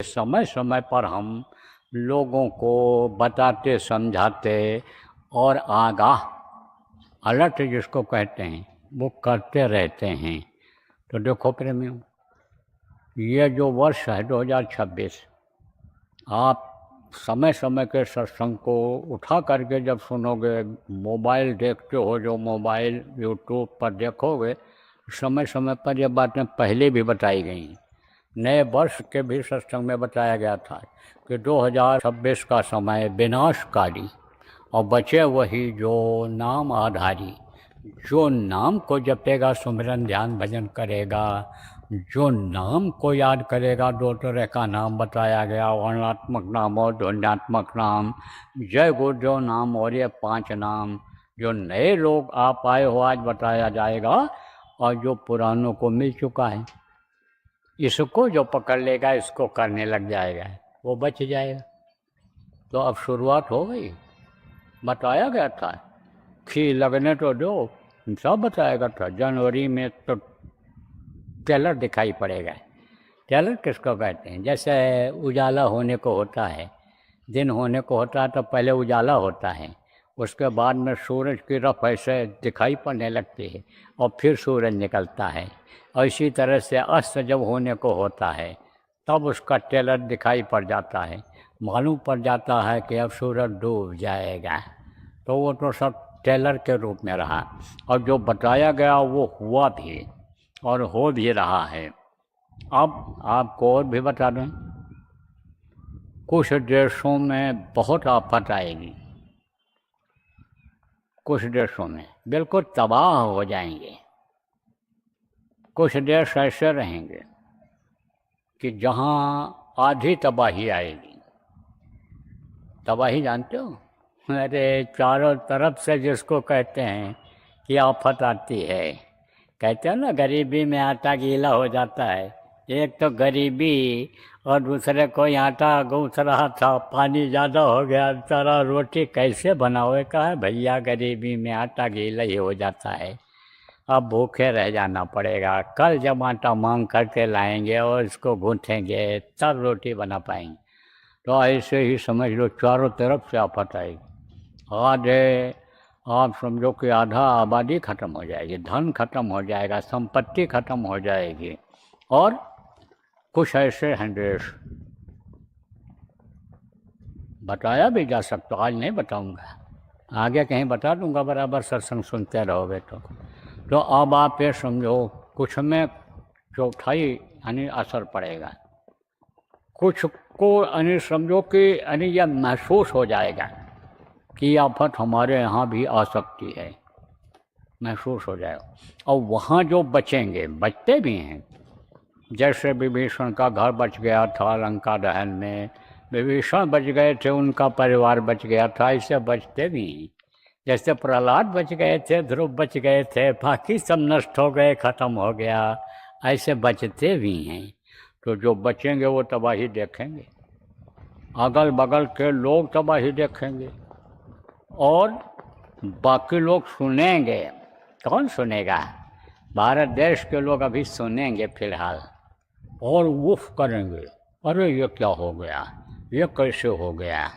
समय समय पर हम लोगों को बताते समझाते और आगाह अलर्ट जिसको कहते हैं वो करते रहते हैं। तो देखो प्रेमियों, ये जो वर्ष है 2026, आप समय समय के सत्संग को उठा करके जब सुनोगे, मोबाइल देखते हो जो मोबाइल यूट्यूब पर देखोगे, समय समय पर ये बातें पहले भी बताई गई हैं। नए वर्ष के भी सत्संग में बताया गया था कि 2026 का समय विनाशकारी और बचे वही जो नाम आधारी, जो नाम को जपेगा, सुमिरन ध्यान भजन करेगा, जो नाम को याद करेगा। दो तरह का नाम बताया गया, वर्णात्मक नाम और ध्वन्यात्मक नाम, जय गुरुदेव नाम और ये 5 नाम जो नए लोग आप आए हो आज बताया जाएगा, और जो पुरानों को मिल चुका है इसको जो पकड़ लेगा, इसको करने लग जाएगा, वो बच जाएगा। तो अब शुरुआत हो गई, बताया गया था, खी लगने तो दो, सब बताया गया था। जनवरी में तो टेलर दिखाई पड़ेगा। टेलर किसको कहते हैं? जैसे उजाला होने को होता है, दिन होने को होता है तो पहले उजाला होता है, उसके बाद में सूरज की रफ ऐसे दिखाई पड़ने लगती है और फिर सूरज निकलता है। और इसी तरह से अस्त जब होने को होता है तब उसका टेलर दिखाई पड़ जाता है, मालूम पड़ जाता है कि अब सूरज डूब जाएगा। तो वो तो सब टेलर के रूप में रहा, और जो बताया गया वो हुआ भी और हो भी रहा है। अब आपको और भी बता दें, कुछ देशों में बहुत आफत आएगी, कुछ देशों में बिल्कुल तबाह हो जाएंगे। कुछ देश ऐसे रहेंगे कि जहाँ आधी तबाही आएगी। तबाही जानते हो? अरे चारों तरफ से जिसको कहते हैं कि आफत आती है, कहते हैं ना गरीबी में आटा गीला हो जाता है। एक तो गरीबी और दूसरे को आटा गूंथ रहा था, पानी ज़्यादा हो गया, बेचारा रोटी कैसे बनावे, कहा भैया गरीबी में आटा गीला ही हो जाता है, अब भूखे रह जाना पड़ेगा, कल जब आटा मांग करके लाएंगे और इसको गूंथेंगे तब रोटी बना पाएंगे। तो ऐसे ही समझ लो चारों तरफ से आफत आएगी। आधे आप समझो कि आधा आबादी ख़त्म हो जाएगी, धन खत्म हो जाएगा, संपत्ति खत्म हो जाएगी। और कुछ ऐसे हैं देश, बताया भी जा सकता, आज नहीं बताऊंगा, आगे कहीं बता दूंगा, बराबर सत्संग सुनते रहोगे तो अब आप ये समझो कुछ में चौथाई यानी असर पड़ेगा, कुछ को यानी समझो कि यानी यह महसूस हो जाएगा कि आफत हमारे यहाँ भी आ सकती है, महसूस हो जाएगा। और वहाँ जो बचेंगे, बचते भी हैं, जैसे विभीषण का घर बच गया था लंका दहन में, विभीषण बच गए थे, उनका परिवार बच गया था, ऐसे बचते भी हैं। जैसे प्रहलाद बच गए थे, ध्रुव बच गए थे, बाकी सब नष्ट हो गए, ख़त्म हो गया, ऐसे बचते भी हैं। तो जो बचेंगे वो तबाही देखेंगे, अगल बगल के लोग तबाही देखेंगे, और बाकी लोग सुनेंगे। कौन सुनेगा? भारत देश के लोग अभी सुनेंगे फिलहाल, और वुफ करेंगे, अरे ये क्या हो गया, ये कैसे हो गया।